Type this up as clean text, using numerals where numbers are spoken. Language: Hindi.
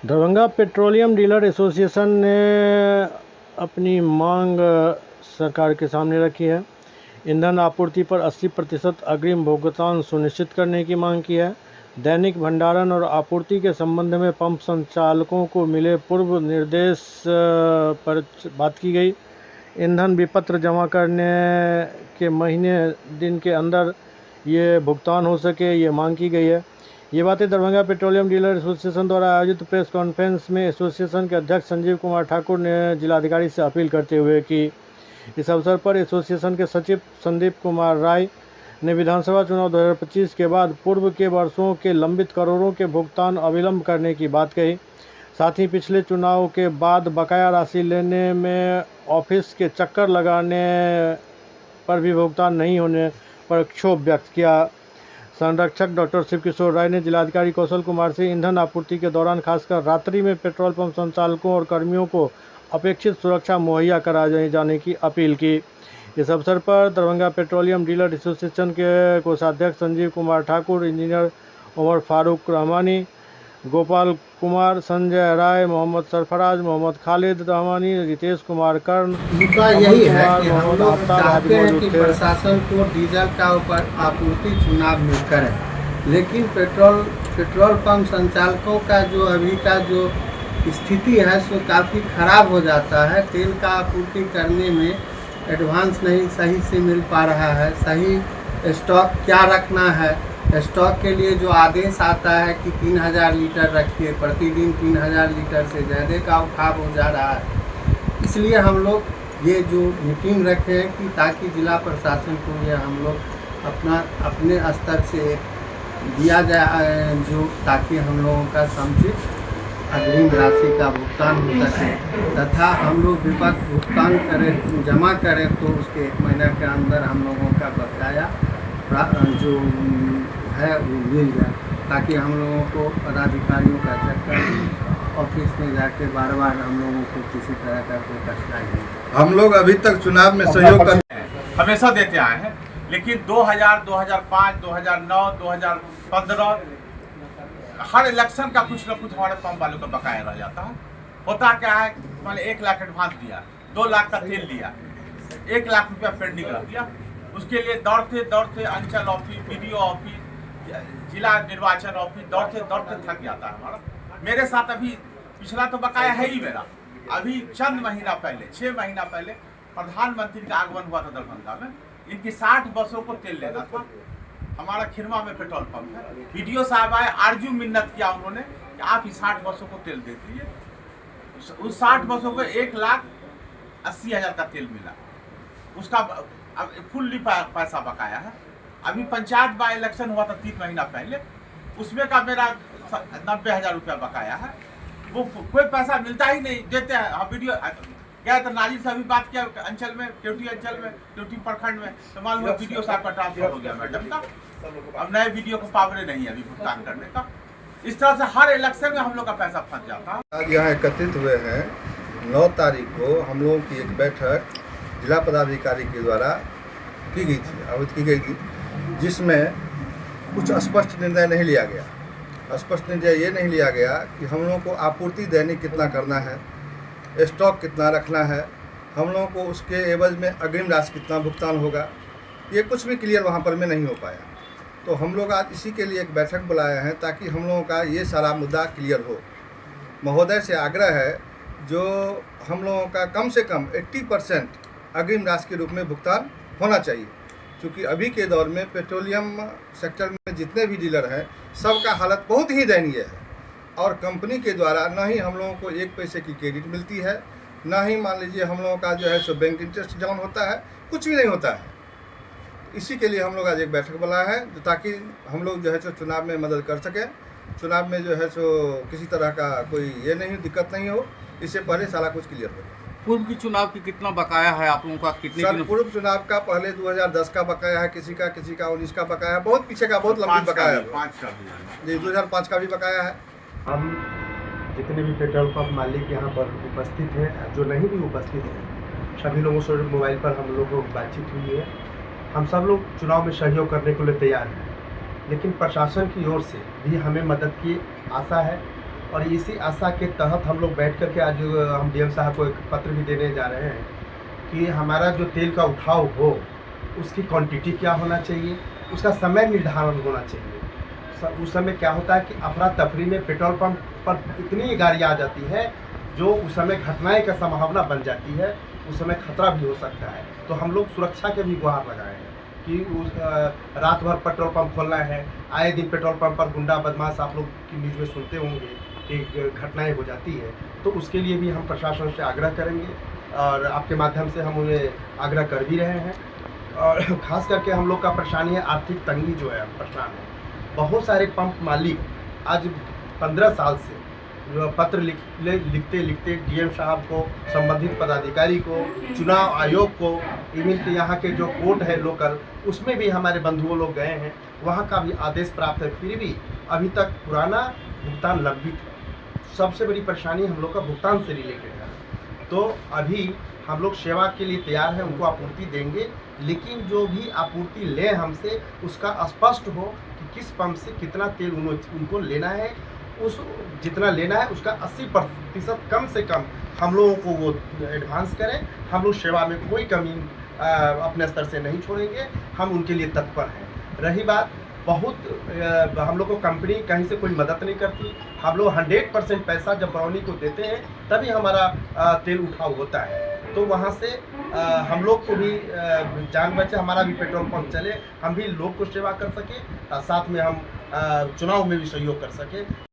दरभंगा पेट्रोलियम डीलर एसोसिएशन ने अपनी मांग सरकार के सामने रखी है। ईंधन आपूर्ति पर 80% अग्रिम भुगतान सुनिश्चित करने की मांग की है। दैनिक भंडारण और आपूर्ति के संबंध में पंप संचालकों को मिले पूर्व निर्देश पर बात की गई। ईंधन विपत्र जमा करने के महीने दिन के अंदर ये भुगतान हो सके, ये मांग की गई है। ये बातें दरभंगा पेट्रोलियम डीलर एसोसिएशन द्वारा आयोजित प्रेस कॉन्फ्रेंस में एसोसिएशन के अध्यक्ष संजीव कुमार ठाकुर ने जिलाधिकारी से अपील करते हुए की। इस अवसर पर एसोसिएशन के सचिव संदीप कुमार राय ने विधानसभा चुनाव 2025 के बाद पूर्व के वर्षों के लंबित करोड़ों के भुगतान अविलंब करने की बात कही। साथ ही पिछले चुनाव के बाद बकाया राशि लेने में ऑफिस के चक्कर लगाने पर भी भुगतान नहीं होने पर क्षोभ व्यक्त किया। संरक्षक डॉक्टर शिव किशोर राय ने जिलाधिकारी कौशल कुमार से ईंधन आपूर्ति के दौरान खासकर रात्रि में पेट्रोल पंप संचालकों और कर्मियों को अपेक्षित सुरक्षा मुहैया कराए जाने की अपील की। इस अवसर पर दरभंगा पेट्रोलियम डीलर एसोसिएशन के कोषाध्यक्ष संजीव कुमार ठाकुर, इंजीनियर उमर फारूक रहमानी, गोपाल कुमार, संजय राय, मोहम्मद सरफराज, मोहम्मद खालिद रहमानी, रितेश कुमार कर्ण, मुद्दा यही है कि हम लोग चाहते हैं कि प्रशासन को डीजल का ऊपर आपूर्ति चुनाव में करे, लेकिन पेट्रोल पंप संचालकों का जो अभी का जो स्थिति है सो काफ़ी ख़राब हो जाता है। तेल का आपूर्ति करने में एडवांस नहीं सही से मिल पा रहा है, सही स्टॉक क्या रखना है। स्टॉक के लिए जो आदेश आता है कि 3000 लीटर रखिए, प्रतिदिन 3000 लीटर से ज़्यादा का उठाव हो जा रहा है। इसलिए हम लोग ये जो मीटिंग रखे हैं कि ताकि जिला प्रशासन को ये हम लोग अपने स्तर से दिया जाए जो ताकि हम लोगों का समुचित अग्रिम राशि का भुगतान हो सके तथा हम लोग विपक्ष भुगतान करें जमा करें तो उसके 1 महीने के अंदर हम लोगों का बकाया जो है वो मिल जाए, ताकि हम लोगों को पदाधिकारियों का चक्कर ऑफिस में जाके बार बार हम लोगों को किसी तरह का कोई कठिनाई नहीं। हम लोग अभी तक चुनाव में सहयोग करते हैं, हमेशा देते आए हैं, लेकिन 2000, 2005, 2009, 2015 हर इलेक्शन का कुछ न कुछ हमारे पंप वालों का बकाया रह जाता है। होता क्या है, मैंने 1 लाख एडवांस दिया, 2 लाख का तेल लिया, 1 लाख रुपया पेंडिंग रख दिया। उसके लिए दौड़ते अंचल ऑफिस, बीडीओ ऑफिस, जिला निर्वाचन ऑफिस दौड़ते थक जाता है हमारा। मेरे साथ अभी पिछला तो बकाया है ही मेरा। अभी चंद महीना पहले, 6 महीना पहले प्रधानमंत्री का आगमन हुआ था दरभंगा में। इनकी 60 बसों को तेल लेना था। हमारा खिरमा में पेट्रोल पंप है। वीडियो साहब आए, आरजू मिन्नत किया उन्होंने कि आप इस 60 बसों को तेल दे दीजिए। उस 60 बसों को 1,80,000 का तेल मिला। उसका फुल्ली पैसा बकाया है। अभी पंचायत बाय इलेक्शन हुआ था 3 महीना पहले, उसमें का मेरा 90,000 रुपया बकाया है। वो कोई पैसा मिलता ही नहीं, देते हैं। हम वीडियो गया तो नाजिर से अभी बात किया अंचल में, ट्यूटी प्रखंड में, तो मालूम है वीडियो साहब का ट्रांसफर हो गया मैडम का। अब नए वीडियो को पावरे नहीं है अभी भुगतान करने का। इस तरह से हर इलेक्शन में हम लोग का पैसा फंस जाता है। आज यहाँ एकत्रित हुए हैं। 9 तारीख को हम लोगों की एक बैठक जिला पदाधिकारी के द्वारा की गई थी, आयोजित की गई थी, जिसमें कुछ स्पष्ट निर्णय नहीं लिया गया। स्पष्ट निर्णय ये नहीं लिया गया कि हम लोगों को आपूर्ति दैनिक कितना करना है, स्टॉक कितना रखना है, हम लोगों को उसके एवज में अग्रिम राशि कितना भुगतान होगा, ये कुछ भी क्लियर वहाँ पर में नहीं हो पाया। तो हम लोग आज इसी के लिए एक बैठक बुलाए हैं ताकि हम लोगों का ये सारा मुद्दा क्लियर हो। महोदय से आग्रह है जो हम लोगों का कम से कम 80% अग्रिम राशि के रूप में भुगतान होना चाहिए, क्योंकि अभी के दौर में पेट्रोलियम सेक्टर में जितने भी डीलर हैं सबका हालत बहुत ही दयनीय है। और कंपनी के द्वारा न ही हम लोगों को 1 पैसे की क्रेडिट मिलती है, ना ही मान लीजिए हम लोगों का जो है सो बैंक इंटरेस्ट डाउन होता है, कुछ भी नहीं होता है। इसी के लिए हम लोग आज एक बैठक बुलाया है ताकि हम लोग जो है सो चुनाव में मदद कर सकें। चुनाव में जो है सो किसी तरह का कोई ये नहीं दिक्कत नहीं हो, इससे पहले सारा कुछ क्लियर हो। पूर्व की चुनाव की कितना बकाया है आप लोगों का? कितने पूर्व चुनाव का पहले 2010 का बकाया है, किसी का 19 का बकाया है, बहुत पीछे का बहुत लंबी बकाया है। 5 का भी जी 2005 का भी बकाया है। हम जितने भी पेट्रोल पंप मालिक यहाँ पर उपस्थित हैं, जो नहीं भी उपस्थित हैं, सभी लोगों से मोबाइल पर हम लोगों की बातचीत हुई है। हम सब लोग चुनाव में सहयोग करने के लिए तैयार हैं, लेकिन प्रशासन की ओर से भी हमें मदद की आशा है और इसी आशा के तहत हम लोग बैठ करके आज हम डीएम साहब को एक पत्र भी देने जा रहे हैं कि हमारा जो तेल का उठाव हो उसकी क्वांटिटी क्या होना चाहिए, उसका समय निर्धारण होना चाहिए। उस समय क्या होता है कि अफरा तफरी में पेट्रोल पंप पर इतनी गाड़ी आ जाती है जो उस समय घटनाएं का संभावना बन जाती है, उस समय खतरा भी हो सकता है। तो हम लोग सुरक्षा के भी गुहार लगाए हैं कि रात भर पेट्रोल पंप खोलना है। आए दिन पेट्रोल पंप पर गुंडा बदमाश आप लोग की न्यूज़ में सुनते होंगे कि घटनाएं हो जाती है, तो उसके लिए भी हम प्रशासन से आग्रह करेंगे और आपके माध्यम से हम उन्हें आग्रह कर भी रहे हैं। और ख़ास करके हम लोग का परेशानी है आर्थिक तंगी जो है परेशान है। बहुत सारे पंप मालिक आज 15 साल से पत्र लिखते लिखते डीएम साहब को, संबंधित पदाधिकारी को, चुनाव आयोग को, इवन के यहाँ के जो कोर्ट है लोकल, उसमें भी हमारे बंधुओं लोग गए हैं, वहाँ का भी आदेश प्राप्त है, फिर भी अभी तक पुराना भुगतान लंबित है। सबसे बड़ी परेशानी हम लोग का भुगतान से रिलेटेड है। तो अभी हम लोग सेवा के लिए तैयार हैं, उनको आपूर्ति देंगे, लेकिन जो भी आपूर्ति लें हमसे उसका स्पष्ट हो कि किस पंप से कितना तेल उनको लेना है, उस जितना लेना है उसका 80% कम से कम हम लोगों को वो एडवांस करें। हम लोग सेवा में कोई कमी अपने स्तर से नहीं छोड़ेंगे, हम उनके लिए तत्पर हैं। रही बात बहुत हम लोग को कंपनी कहीं से कोई मदद नहीं करती, हम लोग 100% पैसा जब बरौनी को देते हैं तभी हमारा तेल उठाव होता है। तो वहाँ से हम लोग को भी जान बचे, हमारा भी पेट्रोल पंप चले, हम भी लोग को सेवा कर सकें, साथ में हम चुनाव में भी सहयोग कर सकें।